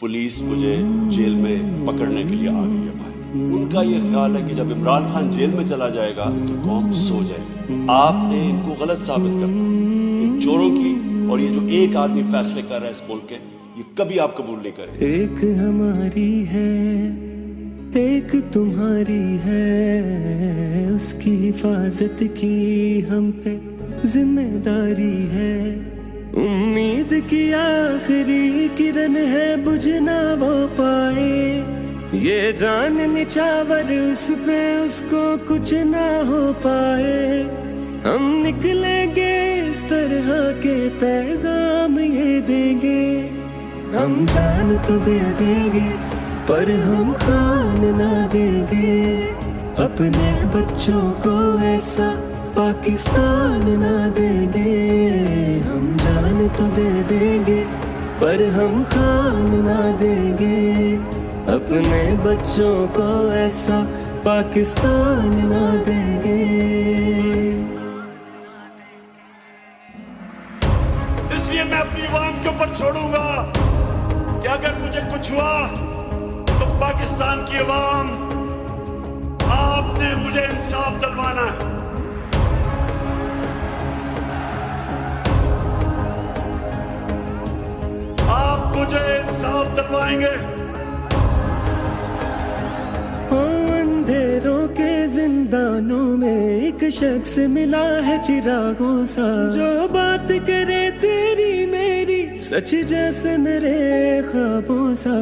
Police मुझे jail में पकड़ने के लिए आ गई है भाई। उनका ये ख्याल है कि जब इमरान खान जेल में चला जाएगा तो कौम सो जाएगी। आपने इनको गलत साबित करना, इन चोरों की, और ये जो एक आदमी फैसले कर रहा है इस मुल्क के, ये कभी आप कबूल नहीं करेंगे। एक हमारी है, एक तुम्हारी है, उसकी हिफाजत की हम पे जिम्मेदारी है। उम्मीद की आखिरी किरण है, बुझ ना वो पाए, ये जान निछावर उस पे उसको कुछ ना हो पाए। हम निकलेंगे इस तरह के पैगाम ये देंगे, हम जान तो दे देंगे पर हम खान ना देंगे। अपने बच्चों को ऐसा पाकिस्तान ना देंगे, हम जान तो दे देंगे पर हम खान ना देंगे। अपने बच्चों को ऐसा पाकिस्तान ना देंगे। इसलिए मैं अपनी आवाम के ऊपर छोड़ूंगा कि अगर मुझे कुछ हुआ तो पाकिस्तान की आवाम, आपने मुझे इंसाफ दिलवाना है। आप मुझे इंसाफ दिलवाएंगे। अंधेरों के जिंदानों में एक शख्स मिला है चिरागों सा, जो बात करे तेरी मेरी सच जैसे मेरे ख्वाबों सा।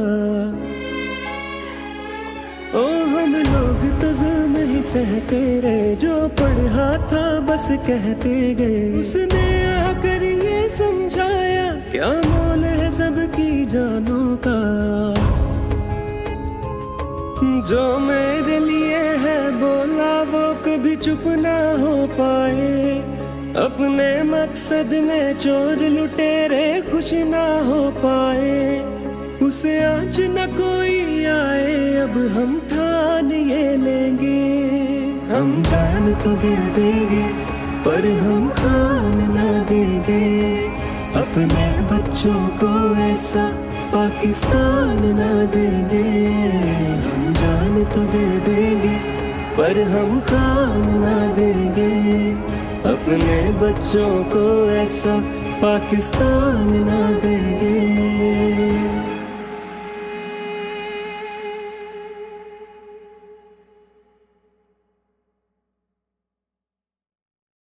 ओ हम लोग तो जुल्म ही सहते रहे, जो पढ़ा था बस कहते गए। उसने आकर ये समझाया क्या मोल है सबकी जानों का। जो मेरे लिए है बोला वो कभी चुप ना हो पाए, अपने मकसद में चोर लुटेरे खुश ना हो पाए। उसे आज न कोई आए अब हम ठान ये लेंगे, हम जान तो दे देंगे पर हम खान ना देंगे। अपने बच्चों को ऐसा पाकिस्तान ना देंगे, हम जान तो दे देंगे पर हम खान ना देंगे। अपने बच्चों को ऐसा पाकिस्तान ना देंगे।